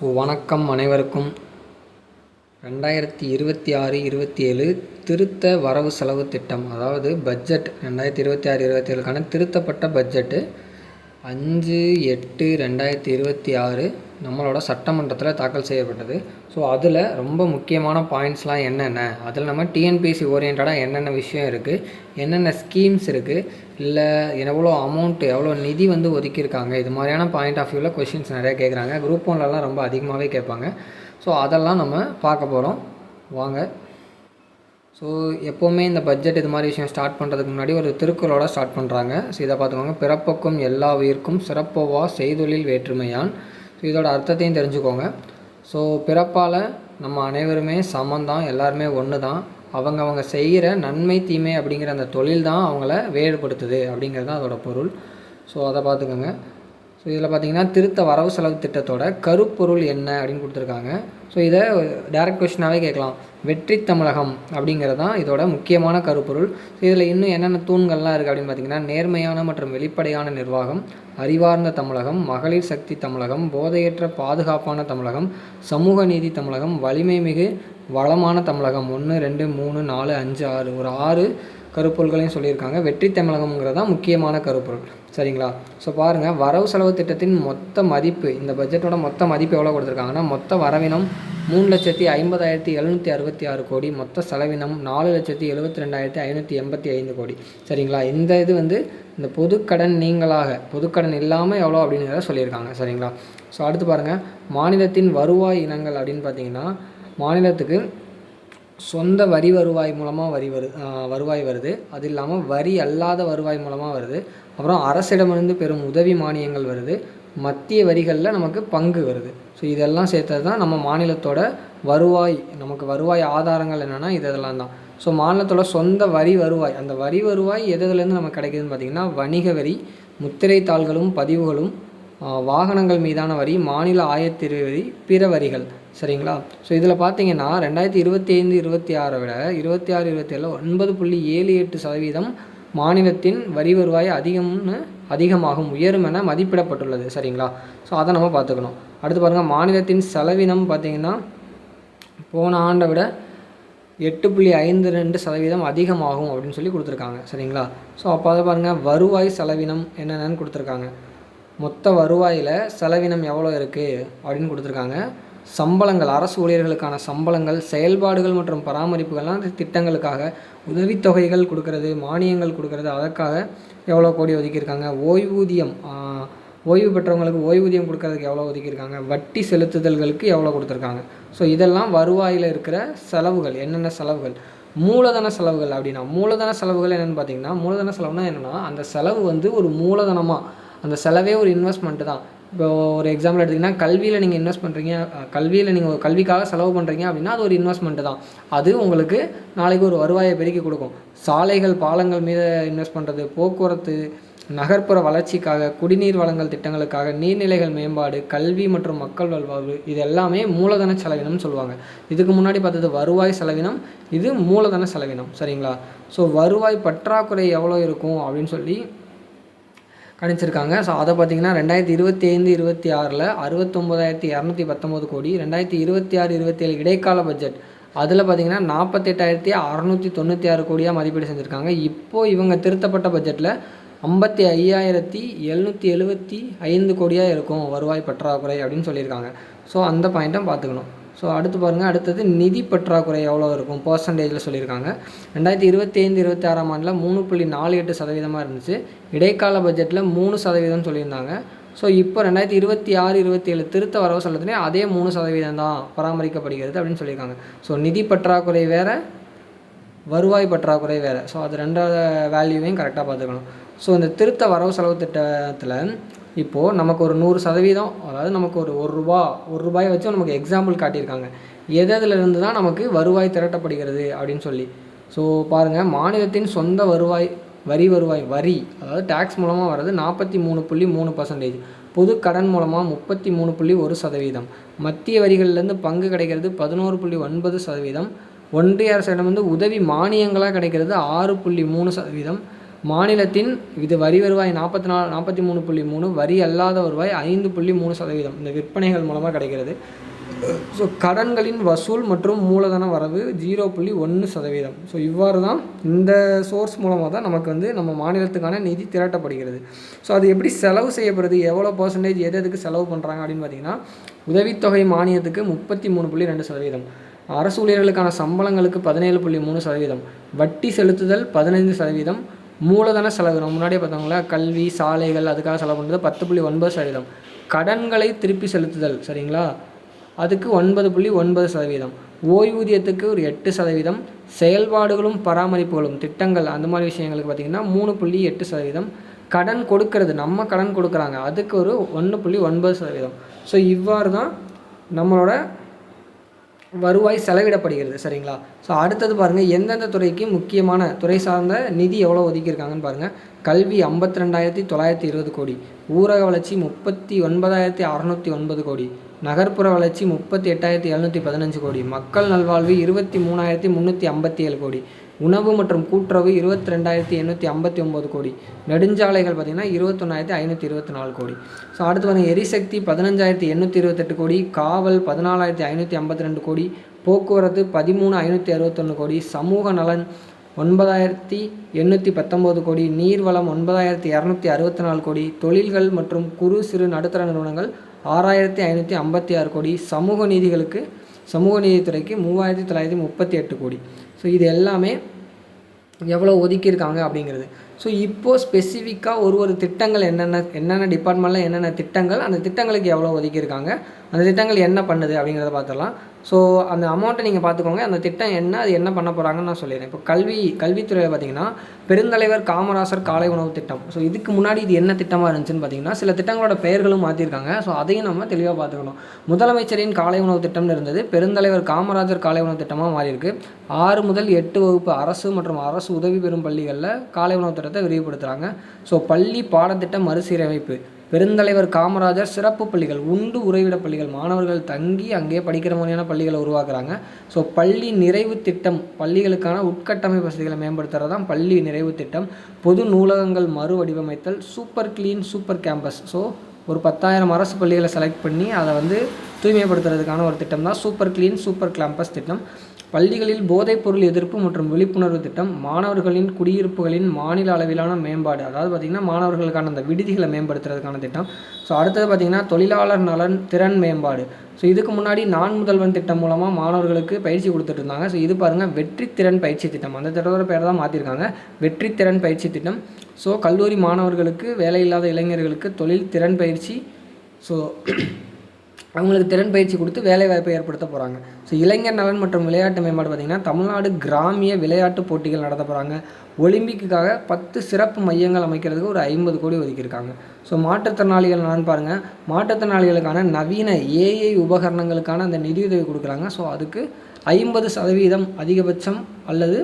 வணக்கம் அனைவருக்கும். 2026-27 திருத்த வரவு செலவு திட்டம், அதாவது பட்ஜெட் 2026-27க்கான திருத்தப்பட்ட பட்ஜெட்டு 5/8/2026 நம்மளோட சட்டமன்றத்தில் தாக்கல் செய்யப்பட்டது. அதில் ரொம்ப முக்கியமான பாயிண்ட்ஸ்லாம் என்னென்ன, அதில் நம்ம டிஎன்பிஎஸ்சி ஓரியன்டாக என்னென்ன விஷயம் இருக்குது, என்னென்ன ஸ்கீம்ஸ் இருக்குது, இல்லை எவ்வளோ அமௌண்ட்டு, எவ்வளோ நிதி ஒதுக்கியிருக்காங்க, இது மாதிரியான பாயிண்ட் ஆஃப் வியூவில் கொஷின்ஸ் நிறையா கேட்குறாங்க. குரூப் 1லலாம் ரொம்ப அதிகமாகவே கேட்பாங்க. அதெல்லாம் நம்ம பார்க்க போகிறோம். வாங்க. எப்போவுமே இந்த பட்ஜெட் இது மாதிரி விஷயம் ஸ்டார்ட் பண்ணுறதுக்கு முன்னாடி ஒரு திருக்குறளோட ஸ்டார்ட் பண்ணுறாங்க. இதை பார்த்துக்கோங்க. பிறப்புக்கும் எல்லா உயிர்க்கும் சிறப்போவா செய்தொழில் வேற்றுமையான். இதோட அர்த்தத்தையும் தெரிஞ்சுக்கோங்க. பிறப்பால் நம்ம அனைவருமே சமந்தான், எல்லாருமே ஒன்று தான். அவங்க செய்கிற நன்மை தீமை அப்படிங்கிற அந்த தொழில் தான் அவங்கள வேறுபடுத்துது அப்படிங்கிறது தான் அதோட பொருள். அதை பார்த்துக்கோங்க. இதில் பார்த்திங்கன்னா திருத்த வரவு செலவு திட்டத்தோட கருப்பொருள் என்ன அப்படின்னு கொடுத்துருக்காங்க. இதை டைரக்ட் கொஸ்டினாகவே கேட்கலாம். வெற்றி தமிழகம் அப்படிங்கிறது தான் இதோட முக்கியமான கருப்பொருள். இதில் இன்னும் என்னென்ன தூண்கள்லாம் இருக்குது அப்படின்னு பார்த்திங்கன்னா, நேர்மையான மற்றும் வெளிப்படையான நிர்வாகம், அறிவார்ந்த தமிழகம், மகளிர் சக்தி தமிழகம், போதையற்ற பாதுகாப்பான தமிழகம், சமூக நீதி தமிழகம், வலிமை மிகு வளமான தமிழகம். 1 2 3 4 5 6 ஒரு 6 கருப்பொருள்களையும் சொல்லியிருக்காங்க. வெற்றி தமிழகம்ங்கிறது தான் முக்கியமான கருப்பொருள். சரிங்களா? பாருங்கள், வரவு செலவு திட்டத்தின் மொத்த மதிப்பு, இந்த பட்ஜெட்டோட மொத்த மதிப்பு எவ்வளோ கொடுத்துருக்காங்கன்னா, மொத்த வரவினம் 3,50,766 கோடி, மொத்த செலவினம் 4,72,585 கோடி. சரிங்களா? இந்த இது இந்த பொதுக்கடன் பொதுக்கடன் இல்லாமல் எவ்வளோ அப்படிங்கிறத சொல்லியிருக்காங்க. சரிங்களா? அடுத்து பாருங்கள், மாநிலத்தின் வருவாய் இனங்கள் அப்படின்னு பார்த்தீங்கன்னா, மாநிலத்துக்கு சொந்த வரி வருவாய் மூலமாக வருவாய் வருது. அது இல்லாமல் வரி அல்லாத வருவாய் மூலமாக வருது. அப்புறம் அரசிடமிருந்து பெறும் உதவி மானியங்கள் வருது. மத்திய வரிகளில் நமக்கு பங்கு வருது. இதெல்லாம் சேர்த்தது தான் நம்ம மாநிலத்தோட வருவாய். நமக்கு வருவாய் ஆதாரங்கள் என்னென்னா இதெல்லாம் தான். மாநிலத்தோட சொந்த வரி வருவாய், அந்த வரி வருவாய் எதுலேருந்து நமக்கு கிடைக்குதுன்னு பார்த்திங்கன்னா, வணிக வரி, முத்திரை தாள்களும் பதிவுகளும், வாகனங்கள் மீதான வரி, மாநில ஆயத்திரு வரி, பிற வரிகள். சரிங்களா? இதில் பார்த்தீங்கன்னா 2025-26 விட 26-27 9.78% மாநிலத்தின் வரி வருவாய் அதிகமாகும், உயரும் என மதிப்பிடப்பட்டுள்ளது. சரிங்களா? அதை நம்ம பார்த்துக்கணும். அடுத்து பாருங்கள், மாநிலத்தின் செலவினம் பார்த்திங்கன்னா போன ஆண்டை விட 8.52% அதிகமாகும் அப்படின்னு சொல்லி கொடுத்துருக்காங்க. சரிங்களா? அப்போ அதை பாருங்கள், வருவாய் செலவினம் என்னென்னு கொடுத்துருக்காங்க. மொத்த வருவாயில் செலவினம் எவ்வளோ இருக்குது அப்படின்னு கொடுத்துருக்காங்க. சம்பளங்கள், அரசு ஊழியர்களுக்கான சம்பளங்கள், செயல்பாடுகள் மற்றும் பராமரிப்புகள்லாம் திட்டங்களுக்காக, உதவித்தொகைகள் கொடுக்கறது, மானியங்கள் கொடுக்கறது, அதற்காக எவ்வளோ கோடி ஒதுக்கியிருக்காங்க. ஓய்வூதியம், ஓய்வு பெற்றவங்களுக்கு ஓய்வூதியம் கொடுக்கறதுக்கு எவ்வளோ ஒதுக்கியிருக்காங்க. வட்டி செலுத்துதல்களுக்கு எவ்வளோ கொடுத்துருக்காங்க. இதெல்லாம் வருவாயில் இருக்கிற செலவுகள். என்னென்ன செலவுகள்? மூலதன செலவுகள் அப்படின்னா, மூலதன செலவுகள் என்னென்னு பார்த்தீங்கன்னா, மூலதன செலவுனா என்னென்னா, அந்த செலவு ஒரு மூலதனமாக, அந்த செலவே ஒரு இன்வெஸ்ட்மெண்ட்டு தான். இப்போ ஒரு எக்ஸாம்பிள் எடுத்திங்கன்னா, கல்வியில் நீங்கள் இன்வெஸ்ட் பண்ணுறீங்க, கல்வியில் நீங்கள் கல்விக்காக செலவு பண்ணுறீங்க அப்படின்னா அது ஒரு இன்வெஸ்ட்மெண்ட்டு தான். அது உங்களுக்கு நாளைக்கு ஒரு வருவாயை பெருக்கி கொடுக்கும். சாலைகள், பாலங்கள் மீது இன்வெஸ்ட் பண்ணுறது, போக்குவரத்து, நகர்ப்புற வளர்ச்சிக்காக, குடிநீர் வழங்கல் திட்டங்களுக்காக, நீர்நிலைகள் மேம்பாடு, கல்வி மற்றும் மக்கள் நல்வாழ்வு, இது எல்லாமே மூலதன செலவினம்னு சொல்லுவாங்க. இதுக்கு முன்னாடி பார்த்தது வருவாய் செலவினம், இது மூலதன செலவினம். சரிங்களா? வருவாய் பற்றாக்குறை எவ்வளோ இருக்கும் அப்படின்னு சொல்லி கணிச்சிருக்காங்க. அதை பார்த்திங்கன்னா 2025-26 69,219 கோடி, 2026-27 இடைக்கால பட்ஜெட் அதில் பார்த்திங்கன்னா 48,696 கோடியாக மதிப்பீடு செஞ்சுருக்காங்க. இப்போது இவங்க திருத்தப்பட்ட பட்ஜெட்டில் 55,775 கோடியாக இருக்கும் வருவாய் பற்றாக்குறை அப்படின்னு சொல்லியிருக்காங்க. அந்த பாயிண்ட்டும் பார்த்துக்கணும். அடுத்து பாருங்கள், அடுத்தது நிதி பற்றாக்குறை எவ்வளோ இருக்கும் பர்சன்டேஜில் சொல்லியிருக்காங்க. 2025-26 ஆண்டில் 3.48% இருந்துச்சு. இடைக்கால பட்ஜெட்டில் 3% சொல்லியிருந்தாங்க. இப்போ 2026-27 திருத்த வரவு செலவுலேயே அதே 3% தான் பராமரிக்கப்படுகிறது அப்படின்னு சொல்லியிருக்காங்க. நிதி பற்றாக்குறை வேறு, வருவாய் பற்றாக்குறை வேறு. அது ரெண்டாவது வேல்யூவையும் கரெக்டாக பார்த்துக்கணும். இந்த திருத்த வரவு செலவு திட்டத்தில் இப்போது நமக்கு ஒரு 100%, அதாவது நமக்கு ஒரு ரூபாயை வச்சு நமக்கு எக்ஸாம்பிள் காட்டியிருக்காங்க. எதிலிருந்து தான் நமக்கு வருவாய் திரட்டப்படுகிறது அப்படின்னு சொல்லி. பாருங்கள், மாநிலத்தின் சொந்த வருவாய், வரி அதாவது டேக்ஸ் மூலமாக வர்றது 43.3%, பொது கடன் மூலமாக 33.1%, மத்திய வரிகளிலேருந்து பங்கு கிடைக்கிறது 11.9%, ஒன்றிய அரசிடமிருந்து உதவி மானியங்களாக கிடைக்கிறது 6.3%, மாநிலத்தின் இது வரி வருவாய் 43.3, வரி அல்லாத வருவாய் 5.3%. இந்த விற்பனைகள் மூலமாக கிடைக்கிறது. ஸோ கடன்களின் வசூல் மற்றும் மூலதன வரவு 0.1%. ஸோ இவ்வாறு தான் இந்த சோர்ஸ் மூலமாக தான் நமக்கு வந்து நம்ம மாநிலத்துக்கான நிதி திரட்டப்படுகிறது. ஸோ அது எப்படி செலவு செய்யப்படுது, எவ்வளோ பர்சன்டேஜ் எதுக்கு செலவு பண்ணுறாங்க அப்படின்னு பார்த்திங்கன்னா, உதவித்தொகை மானியத்துக்கு 33.2%, அரசு ஊழியர்களுக்கான சம்பளங்களுக்கு 17.3%, வட்டி செலுத்துதல் 15%, மூலதன செலவு நம்ம முன்னாடியே பார்த்தவங்களா கல்வி சாலைகள் அதுக்காக செலவு பண்ணுறது 10.9%, கடன்களை திருப்பி செலுத்துதல் சரிங்களா அதுக்கு 9.9%, ஓய்வூதியத்துக்கு ஒரு 8%, செயல்பாடுகளும் பராமரிப்புகளும் திட்டங்கள் அந்த மாதிரி விஷயங்களுக்கு பார்த்திங்கன்னா 3.8%, கடன் கொடுக்கறது நம்ம கடன் கொடுக்குறாங்க அதுக்கு ஒரு 1.9%. ஸோ இவ்வாறு தான் நம்மளோட வருவாய் செலவிடப்படுகிறது சரிங்களா. ஸோ அடுத்தது பாருங்கள், எந்தெந்த துறைக்கு முக்கியமான துறை சார்ந்த நிதி எவ்வளோ ஒதுக்கியிருக்காங்கன்னு பாருங்கள். கல்வி 52,920 கோடி, ஊரக வளர்ச்சி 39,609 கோடி, நகர்ப்புற வளர்ச்சி 38,715 கோடி, மக்கள் நல்வாழ்வு 23,357 கோடி, உணவு மற்றும் கூட்டுறவு 22,859 கோடி, நெடுஞ்சாலைகள் பார்த்திங்கன்னா 21,524 கோடி. ஸோ அடுத்து வந்து எரிசக்தி 15,828 கோடி, காவல் 14,552 கோடி, போக்குவரத்து 13,561 கோடி, சமூக நலன் 9,819 கோடி, நீர்வளம் 9,264 கோடி, தொழில்கள் மற்றும் குறு சிறு நடுத்தர நிறுவனங்கள் 6,556 கோடி, சமூக நீதித்துறைக்கு 3,938 கோடி. ஸோ இது எல்லாமே எவ்வளோ ஒதுக்கியிருக்காங்க அப்படிங்கிறது. ஸோ இப்போது ஸ்பெசிஃபிக்காக ஒரு திட்டங்கள் என்னென்ன டிபார்ட்மெண்ட்டில் என்னென்ன திட்டங்கள், அந்த திட்டங்களுக்கு எவ்வளோ ஒதுக்கியிருக்காங்க, அந்த திட்டங்கள் என்ன பண்ணுது அப்படிங்கிறத பார்த்துடலாம். ஸோ அந்த அமௌண்ட்டை நீங்கள் பார்த்துக்கோங்க. அந்த திட்டம் என்ன, அது என்ன பண்ண போகிறாங்கன்னு நான் சொல்லிடுறேன். இப்போ கல்வித்துறையில் பார்த்திங்கன்னா பெருந்தலைவர் காமராசர் காலை உணவு திட்டம். ஸோ இதுக்கு முன்னாடி இது என்ன திட்டமாக இருந்துச்சுன்னு பார்த்திங்கன்னா சில திட்டங்களோட பெயர்களும் மாற்றிருக்காங்க. ஸோ அதையும் நம்ம தெளிவாக பார்த்துக்கணும். முதலமைச்சரின் காலை உணவு திட்டம்னு இருந்தது, பெருந்தலைவர் காமராஜர் காலை உணவு திட்டமாக மாறியிருக்கு. 6 முதல் 8 வகுப்பு அரசு மற்றும் அரசு உதவி பெறும் பள்ளிகளில் காலை உணவு திட்டத்தை விரிவுபடுத்துகிறாங்க. ஸோ பள்ளி பாடத்திட்ட மறுசீரமைப்பு, பெருந்தலைவர் காமராஜர் சிறப்பு பள்ளிகள், உண்டு உறைவிட பள்ளிகள், மாணவர்கள் தங்கி அங்கே படிக்கிற மாதிரியான பள்ளிகளை உருவாக்குறாங்க. ஸோ பள்ளி நிறைவு திட்டம், பள்ளிகளுக்கான உட்கட்டமைப்பு வசதிகளை மேம்படுத்துகிறது தான் பள்ளி நிறைவு திட்டம். பொது நூலகங்கள் மறு வடிவமைத்தல், super clean super campus. So ஒரு 10,000 அரசு பள்ளிகளை செலக்ட் பண்ணி அதை வந்து தூய்மைப்படுத்துறதுக்கான ஒரு திட்டம் தான் சூப்பர் கிளீன் சூப்பர் கேம்பஸ் திட்டம். பள்ளிகளில் போதைப்பொருள் எதிர்ப்பு மற்றும் விழிப்புணர்வு திட்டம், மாணவர்களின் குடியிருப்புகளின் மாநில அளவிலான மேம்பாடு, அதாவது பார்த்திங்கன்னா மாணவர்களுக்கான அந்த விடுதிகளை மேம்படுத்துறதுக்கான திட்டம். ஸோ அடுத்தது பார்த்திங்கன்னா தொழிலாளர் நலன் திறன் மேம்பாடு. ஸோ இதுக்கு முன்னாடி நான் முதல்வன் திட்டம் மூலமாக மாணவர்களுக்கு பயிற்சி கொடுத்துட்டு இருந்தாங்க. ஸோ இது பாருங்கள் வெற்றி திறன் பயிற்சி திட்டம், அந்த திட்டத்தோட பேர் தான் மாற்றிருக்காங்க, வெற்றி திறன் பயிற்சி திட்டம். ஸோ கல்லூரி மாணவர்களுக்கு, வேலையில்லாத இளைஞர்களுக்கு தொழில் திறன் பயிற்சி, ஸோ அவங்களுக்கு திறன் பயிற்சி கொடுத்து வேலை வாய்ப்பை ஏற்படுத்த போகிறாங்க. ஸோ இளைஞர் நலன் மற்றும் விளையாட்டு மேம்பாடு பார்த்திங்கன்னா தமிழ்நாடு கிராமிய விளையாட்டு போட்டிகள் நடத்த போகிறாங்க. ஒலிம்பிக்குக்காக 10 சிறப்பு மையங்கள் அமைக்கிறதுக்கு ஒரு 50 கோடி ஒதுக்கியிருக்காங்க. ஸோ மாற்றுத்திறனாளிகள் நலன் பாருங்கள், மாற்றுத்திறனாளிகளுக்கான நவீன ஏஐ உபகரணங்களுக்கான அந்த நிதியுதவி கொடுக்குறாங்க. ஸோ அதுக்கு 50% அதிகபட்சம் அல்லது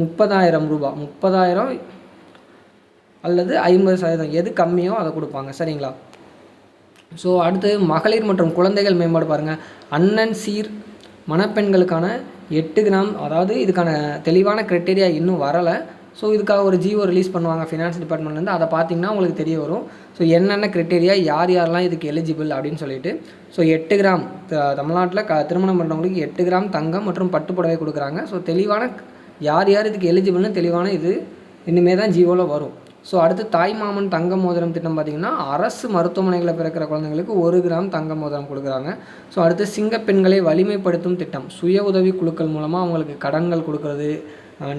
30,000 ரூபாய், 30,000 அல்லது 50% எது கம்மியோ அதை கொடுப்பாங்க சரிங்களா. ஸோ அடுத்து மகளிர் மற்றும் குழந்தைகள் மேம்பாடு பாருங்கள், அண்ணன் சீர் மணப்பெண்களுக்கான 8 கிராம், அதாவது இதுக்கான தெளிவான க்ரைட்டீரியா இன்னும் வரலை. ஸோ இதுக்காக ஒரு ஜிஓ ரிலீஸ் பண்ணுவாங்க ஃபினான்ஸ் டிபார்ட்மெண்ட்லேருந்து, அதை பார்த்திங்கன்னா உங்களுக்கு தெரிய வரும். ஸோ என்னென்ன க்ரைட்டீரியா, யாரெல்லாம் இதுக்கு எலிஜிபிள் அப்படின்னு சொல்லிட்டு. ஸோ 8 கிராம் தமிழ்நாட்டில் திருமணம் பண்ணுறவங்களுக்கு 8 கிராம் தங்கம் மற்றும் பட்டுப்புடவை கொடுக்குறாங்க. ஸோ தெளிவான யார் இதுக்கு எலிஜிபிள்னு தெளிவான இது இனிமேல் தான் ஜிஓவில் வரும். ஸோ அடுத்து தாய் மாமன் தங்க மோதிரம் திட்டம் பார்த்திங்கன்னா அரசு மருத்துவமனைகளில் பிறக்கிற குழந்தைங்களுக்கு 1 கிராம் தங்க மோதிரம் கொடுக்குறாங்க. ஸோ அடுத்து சிங்கப்பெண்களை வலிமைப்படுத்தும் திட்டம், சுய உதவி குழுக்கள் மூலமாக அவங்களுக்கு கடன்கள் கொடுக்கறது,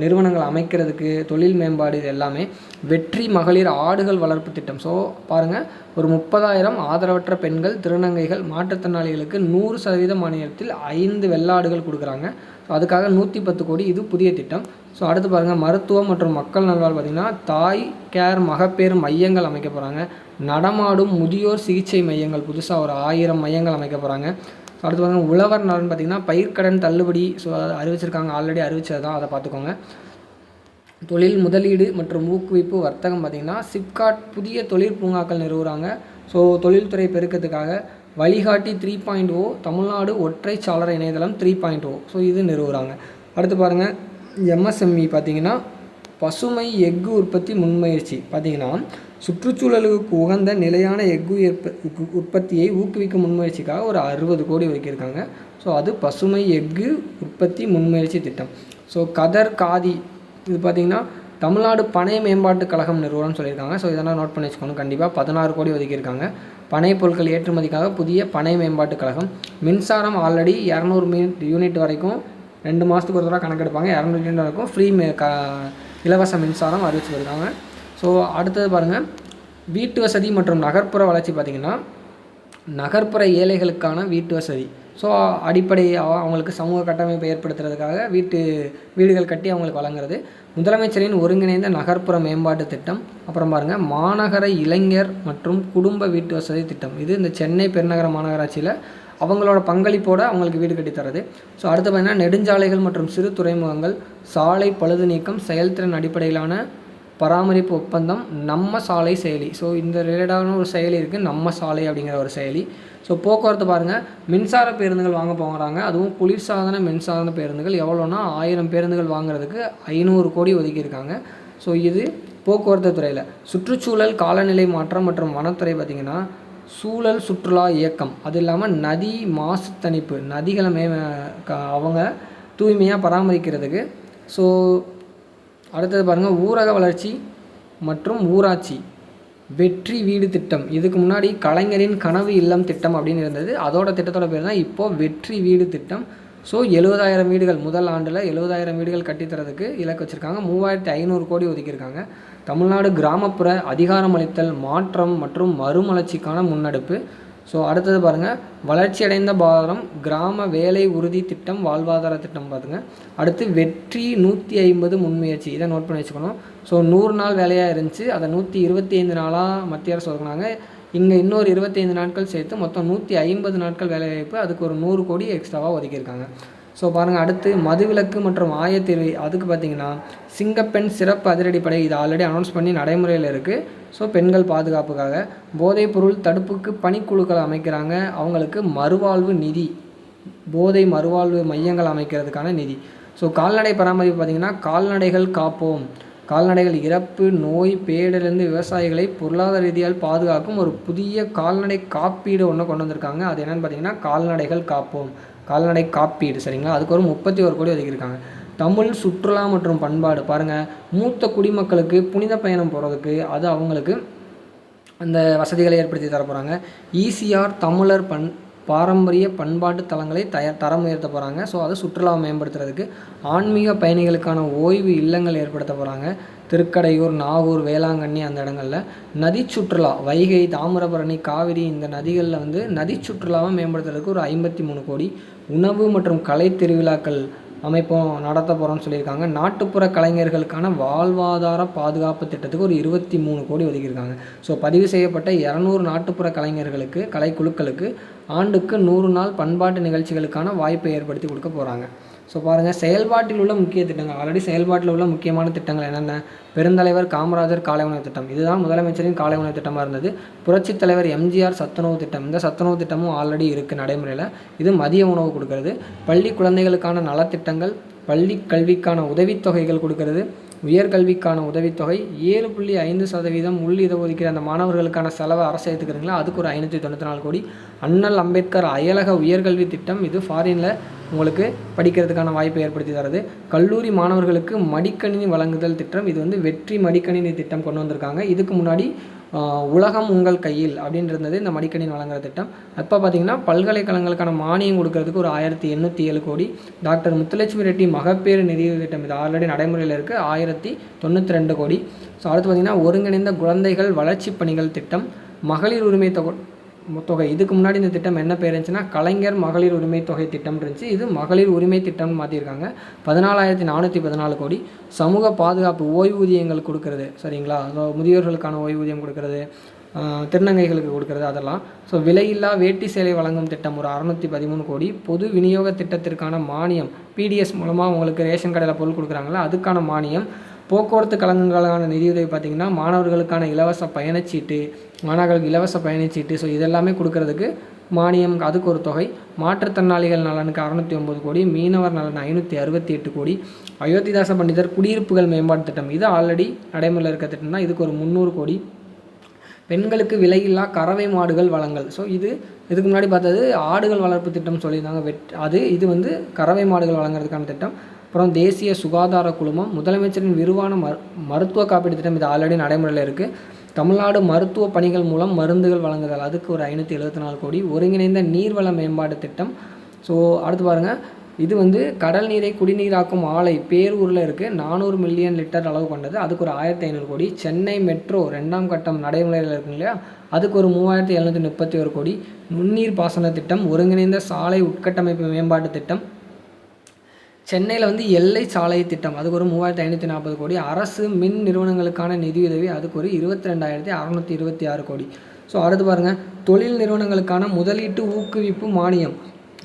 நிறுவனங்கள் அமைக்கிறதுக்கு, தொழில் மேம்பாடு, இது எல்லாமே. வெற்றி மகளிர் ஆடுகள் வளர்ப்பு திட்டம். ஸோ பாருங்கள், ஒரு 30,000 ஆதரவற்ற பெண்கள், திருநங்கைகள், மாற்றுத்திறனாளிகளுக்கு 100% மானியத்தில் 5 வெள்ளாடுகள் கொடுக்குறாங்க. ஸோ அதுக்காக 110 கோடி, இது புதிய திட்டம். ஸோ அடுத்து பாருங்கள், மருத்துவம் மற்றும் மக்கள் நல்வாழ்வு பார்த்திங்கன்னா தாய் கேர் மகப்பேறு மையங்கள் அமைக்க போகிறாங்க. நடமாடும் முதியோர் சிகிச்சை மையங்கள் புதுசாக ஒரு 1000 மையங்கள் அமைக்க போகிறாங்க. ஸோ அடுத்து பாருங்கள், உழவர் நலன் பார்த்திங்கன்னா பயிர்க்கடன் தள்ளுபடி. ஸோ அதை அறிவிச்சிருக்காங்க, ஆல்ரெடி அறிவிச்சது தான், அதை பார்த்துக்கோங்க. தொழில் முதலீடு மற்றும் ஊக்குவிப்பு வர்த்தகம் பார்த்திங்கன்னா சிப்காட் புதிய தொழில் பூங்காக்கள் நிறுவுகிறாங்க. ஸோ தொழில்துறை பெருக்கத்துக்காக வழிகாட்டி 3.0, தமிழ்நாடு ஒற்றை சாளர இணையதளம் 3.0, ஸோ இது நிறுவுகிறாங்க. அடுத்து பாருங்கள், எம்எஸ்எம்இ பார்த்திங்கன்னா பசுமை எஃகு உற்பத்தி முன்முயற்சி பார்த்திங்கன்னா சுற்றுச்சூழலுக்கு உகந்த நிலையான எஃகு உற்பத்தியை ஊக்குவிக்கும் முன்முயற்சிக்காக ஒரு 60 கோடி ஒதுக்கியிருக்காங்க. ஸோ அது பசுமை எஃகு உற்பத்தி முன்முயற்சி திட்டம். ஸோ கதர் காதி இது பார்த்திங்கன்னா தமிழ்நாடு பனை மேம்பாட்டு கழகம் நிறுவனம்னு சொல்லியிருக்காங்க. ஸோ இதெல்லாம் நோட் பண்ணி வச்சுக்கணும். கண்டிப்பாக 16 கோடி ஒதுக்கியிருக்காங்க. பனை பொருட்கள் ஏற்றுமதிக்காக புதிய பனை மேம்பாட்டு கழகம். மின்சாரம் ஆல்ரெடி 200 யூனிட் வரைக்கும் 2 மாதத்துக்கு ஒரு தடவை கணக்கெடுப்பாங்க. 200 யூனிட் வரைக்கும் ஃப்ரீ இலவச மின்சாரம் அறிவிச்சுருக்காங்க. ஸோ அடுத்தது பாருங்கள், வீட்டு வசதி மற்றும் நகர்ப்புற வளர்ச்சி பார்த்திங்கன்னா நகர்ப்புற ஏழைகளுக்கான வீட்டு வசதி. ஸோ அடிப்படை அவங்களுக்கு சமூக கட்டமைப்பை ஏற்படுத்துறதுக்காக வீடுகள் கட்டி அவங்களுக்கு வழங்குறது. முதலமைச்சரின் ஒருங்கிணைந்த நகர்ப்புற மேம்பாட்டு திட்டம். அப்புறம் பாருங்கள், மாநகர இளைஞர் மற்றும் குடும்ப வீட்டு வசதி திட்டம். இது இந்த சென்னை பெருநகர மாநகராட்சியில் அவங்களோட பங்களிப்போடு அவங்களுக்கு வீடு கட்டித்தரது. ஸோ அடுத்து பார்த்திங்கன்னா நெடுஞ்சாலைகள் மற்றும் சிறு துறைமுகங்கள், சாலை பழுது நீக்கம், செயல்திறன் அடிப்படையிலான பராமரிப்பு ஒப்பந்தம், நம்ம சாலை செயலி. ஸோ இந்த ரிலேட்டடான ஒரு செயலி இருக்குது, நம்ம சாலை அப்படிங்கிற ஒரு செயலி. ஸோ போக்குவரத்து பாருங்கள், மின்சார பேருந்துகள் வாங்க போகிறாங்க. அதுவும் குளிர்சாதன மின்சாதன பேருந்துகள் எவ்வளோனா 1000 பேருந்துகள் வாங்குறதுக்கு 500 கோடி ஒதுக்கியிருக்காங்க. ஸோ இது போக்குவரத்து துறையில். சுற்றுச்சூழல் காலநிலை மாற்றம் மற்றும் வனத்துறை பார்த்திங்கன்னா சூழல் சுற்றுலா இயக்கம். அது இல்லாமல் நதி மாசு தணிப்பு, நதிகளை அவங்க தூய்மையாக பராமரிக்கிறதுக்கு. ஸோ அடுத்தது பாருங்கள், ஊரக வளர்ச்சி மற்றும் ஊராட்சி வெற்றி வீடு திட்டம். இதுக்கு முன்னாடி கலைஞரின் கனவு இல்லம் திட்டம் அப்படின்னு இருந்தது. அதோட திட்டத்தோட பேர் தான் இப்போது வெற்றி வீடு திட்டம். ஸோ 70,000 வீடுகள் முதல் ஆண்டில் 70,000 வீடுகள் கட்டித்தரதுக்கு இலக்கு வச்சுருக்காங்க. 3500 கோடி ஒதுக்கியிருக்காங்க. தமிழ்நாடு கிராமப்புற அதிகாரமளித்தல் மாற்றம் மற்றும் மறுமலர்ச்சிக்கான முன்னெடுப்பு. ஸோ அடுத்தது பாருங்கள், வளர்ச்சியடைந்த பாரதம் கிராம வேலை உறுதி திட்டம், வாழ்வாதார திட்டம் பார்த்துங்க. அடுத்து வெற்றி 150 முன்முயற்சி. இதை நோட் பண்ணி வச்சுக்கணும். ஸோ 100 நாள் வேலையாக இருந்துச்சு, அதை 125 நாளாக மத்திய அரசு ஒதுக்குனாங்க. இங்கே இன்னொரு 25 நாட்கள் சேர்த்து மொத்தம் 150 நாட்கள் வேலைவாய்ப்பு. அதுக்கு ஒரு 100 கோடி எக்ஸ்ட்ராவாக ஒதுக்கியிருக்காங்க. ஸோ பாருங்கள், அடுத்து மதுவிலக்கு மற்றும் ஆயத்தீர்வை. அதுக்கு பார்த்திங்கன்னா சிங்கப்பெண் சிறப்பு அதிரடிப்படை. இது ஆல்ரெடி அனௌன்ஸ் பண்ணி நடைமுறையில் இருக்குது. ஸோ பெண்கள் பாதுகாப்புக்காக. போதைப்பொருள் தடுப்புக்கு பணிக்குழுக்கள் அமைக்கிறாங்க. அவங்களுக்கு மறுவாழ்வு நிதி, போதை மறுவாழ்வு மையங்கள் அமைக்கிறதுக்கான நிதி. ஸோ கால்நடை பராமரிப்பு பார்த்திங்கன்னா கால்நடைகள் காப்போம். கால்நடைகள் இறப்பு, நோய், பேரிலிருந்து விவசாயிகளை பொருளாதார ரீதியால் பாதுகாக்கும் ஒரு புதிய கால்நடை காப்பீடு ஒன்று கொண்டு வந்திருக்காங்க. அது என்னென்னு பார்த்திங்கன்னா கால்நடைகள் காப்போம், கால்நடை காப்பீடு. சரிங்களா? அதுக்கு ஒரு 31 கோடி ஒதுக்கியிருக்காங்க. தமிழ் சுற்றுலா மற்றும் பண்பாடு பாருங்கள், மூத்த குடிமக்களுக்கு புனித பயணம் போகிறதுக்கு அது அவங்களுக்கு அந்த வசதிகளை ஏற்படுத்தி தர போகிறாங்க. ஈசிஆர் தமிழர் பாரம்பரிய பண்பாட்டு தலங்களை தரம் உயர்த்த போகிறாங்க. ஸோ அது சுற்றுலாவை மேம்படுத்துறதுக்கு. ஆன்மீக பயணிகளுக்கான ஓய்வு இல்லங்கள் ஏற்படுத்த போகிறாங்க. திருக்கடையூர், நாகூர், வேளாங்கண்ணி அந்த இடங்களில். நதி சுற்றுலா வைகை, தாமிரபரணி, காவிரி இந்த நதிகளில் நதி சுற்றுலாவை மேம்படுத்துறதுக்கு ஒரு 53 கோடி. உணவு மற்றும் கலை திருவிழாக்கள் நடத்த போகிறோம்னு சொல்லியிருக்காங்க. நாட்டுப்புற கலைஞர்களுக்கான வாழ்வாதார பாதுகாப்பு திட்டத்துக்கு ஒரு 23 கோடி ஒதுக்கியிருக்காங்க. ஸோ பதிவு செய்யப்பட்ட 200 நாட்டுப்புற கலைஞர்களுக்கு, கலைக்குழுக்களுக்கு ஆண்டுக்கு 100 நாள் பண்பாட்டு நிகழ்ச்சிகளுக்கான வாய்ப்பை ஏற்படுத்தி கொடுக்க போகிறாங்க. ஸோ பாருங்கள், செயல்பாட்டில் உள்ள முக்கிய திட்டங்கள். ஆல்ரெடி செயல்பாட்டில் உள்ள முக்கியமான திட்டங்கள் என்னென்ன? பெருந்தலைவர் காமராஜர் காலை உணவு திட்டம். இதுதான் முதலமைச்சரின் காலை உணவு திட்டமாக இருந்தது. புரட்சித் தலைவர் எம்ஜிஆர் சத்துணவு திட்டம். இந்த சத்துணவு திட்டமும் ஆல்ரெடி இருக்குது நடைமுறையில். இது மதிய உணவு கொடுக்கறது. பள்ளி குழந்தைகளுக்கான நலத்திட்டங்கள், பள்ளி கல்விக்கான உதவித்தொகைகள் கொடுக்கறது, உயர்கல்விக்கான உதவித்தொகை 7.5% உள் இடஒதுக்கீடு. அந்த மாணவர்களுக்கான செலவை அரசு ஏற்றுக்கிறீங்களா, அதுக்கு ஒரு 594 கோடி. அண்ணல் அம்பேத்கர் அயலக உயர்கல்வி திட்டம். இது ஃபாரினில் உங்களுக்கு படிக்கிறதுக்கான வாய்ப்பை ஏற்படுத்தி தரது. கல்லூரி மாணவர்களுக்கு மடிக்கணினி வழங்குதல் திட்டம். இது வெற்றி மடிக்கணினி திட்டம் கொண்டு வந்திருக்காங்க. இதுக்கு முன்னாடி உலகம் உங்கள் கையில் அப்படின்றது இந்த மடிக்கணினி வழங்குகிற திட்டம். அப்போ பார்த்திங்கன்னா பல்கலைக்கழகங்களுக்கான மானியம் கொடுக்கறதுக்கு ஒரு 1807 கோடி. டாக்டர் முத்துலட்சுமி ரெட்டி மகப்பேறு நிதியுதவி திட்டம். இது ஆல்ரெடி நடைமுறையில் இருக்குது, 1092 கோடி. ஸோ அடுத்து பார்த்திங்கன்னா ஒருங்கிணைந்த குழந்தைகள் வளர்ச்சி பணிகள் திட்டம். மகளிர் உரிமை தொகை. இதுக்கு முன்னாடி இந்த திட்டம் என்ன பேர் இருந்துச்சுன்னா கலைஞர் மகளிர் உரிமை தொகை திட்டம் இருந்துச்சு. இது மகளிர் உரிமை திட்டம்னு மாற்றிருக்காங்க. 14,414 கோடி. சமூக பாதுகாப்பு ஓய்வூதியங்கள் கொடுக்கறது. சரிங்களா? முதியோர்களுக்கான ஓய்வூதியம் கொடுக்கறது, திருநங்கைகளுக்கு கொடுக்கறது அதெல்லாம். ஸோ விலையில்லா வேட்டி சேலை வழங்கும் திட்டம் ஒரு 613 கோடி. பொது விநியோக திட்டத்திற்கான மானியம், பிடிஎஸ் மூலமாக உங்களுக்கு ரேஷன் கடையில் பொருள் கொடுக்குறாங்களா, அதுக்கான மானியம். போக்குவரத்து கழகங்களுக்கான நிதியுதவி பார்த்திங்கன்னா மாணவர்களுக்கான இலவச பயணச்சீட்டு, மாணவர்களுக்கு இலவச பயணச்சீட்டு, ஸோ இதெல்லாமே கொடுக்கறதுக்கு மானியம், அதுக்கு ஒரு தொகை. மாற்றுத்திறனாளிகள் நலனுக்கு 609 கோடி, மீனவர் நலன் 568 கோடி, அயோத்திதாச பண்டிதர் குடியிருப்புகள் மேம்பாட்டு திட்டம், இது ஆல்ரெடி நடைமுறையில் இருக்க திட்டம் தான், இதுக்கு ஒரு 300 கோடி. பெண்களுக்கு விலையில்லா கறவை மாடுகள் வழங்கல், ஸோ இதுக்கு முன்னாடி பார்த்தது ஆடுகள் வளர்ப்பு திட்டம் சொல்லியிருந்தாங்க, இது வந்து கறவை மாடுகள் வழங்குறதுக்கான திட்டம். அப்புறம் தேசிய சுகாதார குழுமம், முதலமைச்சரின் விரிவான மருத்துவ காப்பீடு திட்டம், இது ஆல்ரெடி நடைமுறையில் இருக்குது. தமிழ்நாடு மருத்துவ பணிகள் மூலம் மருந்துகள் வழங்குதல், அதுக்கு ஒரு 574 கோடி. ஒருங்கிணைந்த நீர்வள மேம்பாட்டு திட்டம். ஸோ அடுத்து பாருங்கள், இது வந்து கடல் நீரை குடிநீராக்கும் ஆலை பேரூரில் இருக்குது, 400 மில்லியன் லிட்டர் அளவு கொண்டது, அதுக்கு ஒரு 1500 கோடி. சென்னை மெட்ரோ 2ஆம் கட்டம் நடைமுறையில் இருக்குங்க இல்லையா, அதுக்கு ஒரு 3731 கோடி. நுண்ணீர் பாசன திட்டம், ஒருங்கிணைந்த சாலை உட்கட்டமைப்பு மேம்பாட்டு திட்டம், சென்னையில் வந்து எல்லை சாலை திட்டம், அதுக்கு ஒரு 3540 கோடி. அரசு மின் நிறுவனங்களுக்கான நிதியுதவி, அதுக்கு ஒரு 22,626 கோடி. ஸோ அடுத்து பாருங்கள், தொழில் நிறுவனங்களுக்கான முதலீட்டு ஊக்குவிப்பு மானியம்.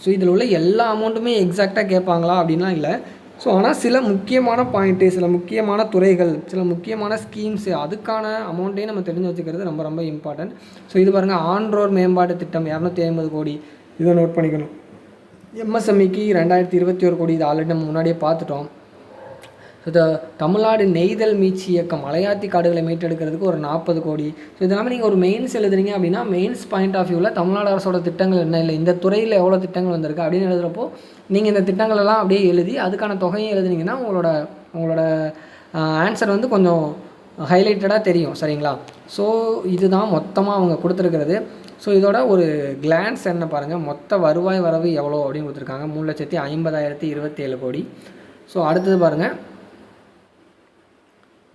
ஸோ இதில் உள்ள எல்லா அமௌண்ட்டுமே எக்ஸாக்டாக கேட்பாங்களா அப்படின்லாம் இல்லை. ஸோ ஆனால் சில முக்கியமான பாயிண்ட்டு, சில முக்கியமான துறைகள், சில முக்கியமான ஸ்கீம்ஸு, அதுக்கான அமௌண்ட்டையும் நம்ம தெரிஞ்சு வச்சுக்கிறது ரொம்ப ரொம்ப இம்பார்ட்டன்ட். ஸோ இது பாருங்கள், ஆன்ரோர் மேம்பாட்டு திட்டம் 250 கோடி, இதை நோட் பண்ணிக்கணும். எம்எஸ்எம்இக்கு 2021 கோடி, இது ஆல்ரெடி நம்ம முன்னாடியே பார்த்துட்டோம். ஸோ தமிழ்நாடு நெய்தல் மீட்சி இயக்கம், மலையாத்தி காடுகளை மீட்டெடுக்கிறதுக்கு ஒரு 40 கோடி. ஸோ இதெல்லாமே நீங்கள் ஒரு மெயின்ஸ் எழுதுறீங்க அப்படின்னா மெயின்ஸ் பாயிண்ட் ஆஃப் வியூவில் தமிழ்நாடு அரசோட திட்டங்கள் என்ன, இல்லை இந்த துறையில் எவ்வளோ திட்டங்கள் வந்திருக்கு அப்படின்னு எழுதுகிறப்போ நீங்கள் இந்த திட்டங்களெல்லாம் அப்படியே எழுதி அதுக்கான தொகையை எழுதுனீங்கன்னா உங்களோட ஆன்சர் வந்து கொஞ்சம் ஹைலைட்டடாக தெரியும், சரிங்களா? ஸோ இதுதான் மொத்தமாக அவங்க கொடுத்துருக்கிறது. ஸோ இதோட ஒரு கிளான்ஸ் என்ன பாருங்கள், மொத்த வருவாய் வரவு எவ்வளோ அப்படின்னு கொடுத்துருக்காங்க, 3,50,027 கோடி. ஸோ அடுத்தது பாருங்கள்,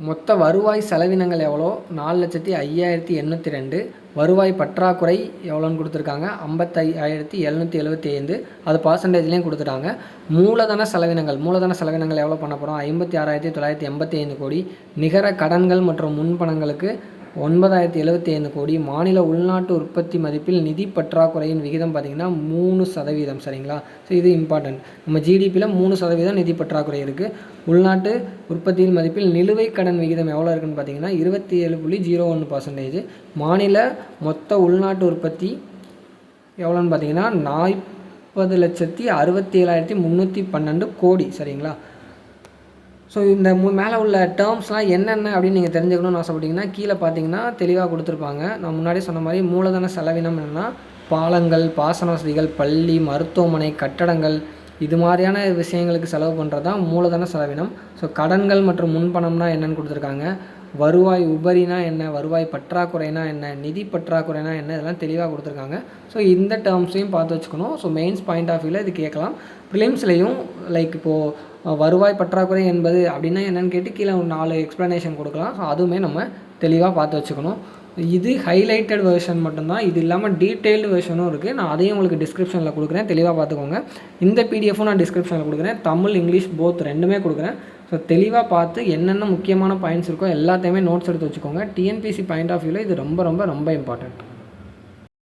மொத்த வருவாய் செலவினங்கள் எவ்வளோ, 4,05,802. வருவாய் பற்றாக்குறை எவ்வளோன்னு கொடுத்துருக்காங்க, 55,775, அது பர்சன்டேஜ்லேயும் கொடுத்துட்டாங்க. மூலதன செலவினங்கள் எவ்வளோ பண்ண போகிறோம், 56,985 கோடி. நிகர கடன்கள் மற்றும் முன்பணங்களுக்கு 9,075 கோடி. மாநில உள்நாட்டு உற்பத்தி மதிப்பில் நிதி பற்றாக்குறையின் விகிதம் பார்த்திங்கன்னா 3%, சரிங்களா? ஸோ இது இம்பார்ட்டன்ட். நம்ம ஜிடிபியில் 3% நிதி பற்றாக்குறை இருக்குது. உள்நாட்டு உற்பத்தியின் மதிப்பில் நிலுவைக் கடன் விகிதம் எவ்வளோ இருக்குதுன்னு பார்த்தீங்கன்னா 27.01%. மாநில மொத்த உள்நாட்டு உற்பத்தி எவ்வளோன்னு பார்த்தீங்கன்னா 40,67,312 கோடி, சரிங்களா? ஸோ இந்த மேலே உள்ள டேர்ம்ஸ்லாம் என்னென்ன அப்படின்னு நீங்கள் தெரிஞ்சுக்கணும்னு ஆசைப்பட்டீங்கன்னா கீழே பார்த்தீங்கன்னா தெளிவாக கொடுத்துருப்பாங்க. நான் முன்னாடியே சொன்ன மாதிரி மூலதன செலவினம் என்னென்னா பாலங்கள், பாசன வசதிகள், பள்ளி, மருத்துவமனை, கட்டடங்கள், இது மாதிரியான விஷயங்களுக்கு செலவு பண்ணுறது தான் மூலதன செலவினம். ஸோ கடன்கள் மற்றும் முன்பணம்னா என்னென்னு கொடுத்துருக்காங்க, வருவாய் உபரினா என்ன, வருவாய் பற்றாக்குறைனா என்ன, நிதி பற்றாக்குறைனா என்ன, இதெல்லாம் தெளிவாக கொடுத்துருக்காங்க. ஸோ இந்த டேர்ம்ஸையும் பார்த்து வச்சுக்கணும். ஸோ மெயின்ஸ் பாயிண்ட் ஆஃப் வியூவில் இது கேட்கலாம். ப்ரிலிம்ஸ்லேயும் லைக் இப்போது வருவாய் பற்றாக்குறை என்பது அப்படின்னா என்னென்னு கேட்டு கீழே ஒரு 4 எக்ஸ்ப்ளனேஷன் கொடுக்கலாம். ஸோ அதுவுமே நம்ம தெளிவாக பார்த்து வச்சுக்கணும். இது ஹைலைட்டட் வெர்ஷன் மட்டும்தான், இது இல்லாமல் டீட்டெயில்டு வெர்ஷனும் இருக்குது. நான் அதையும் உங்களுக்கு டிஸ்கிரிப்ஷனில் கொடுக்குறேன், தெளிவாக பார்த்துக்கோங்க. இந்த பிடிஎஃப்பும் நான் டிஸ்கிரிப்ஷனில் கொடுக்குறேன், தமிழ் இங்கிலீஷ் போத் ரெண்டுமே கொடுக்குறேன். ஸோ தெளிவாக பார்த்து என்னென்ன முக்கியமான பாயிண்ட்ஸ் இருக்கோ எல்லாத்தையுமே நோட்ஸ் எடுத்து வச்சுக்கோங்க. டிஎன்பிசி பாயிண்ட் ஆஃப் வியூவில் இது ரொம்ப ரொம்ப ரொம்ப இம்பார்ட்டன்ட்.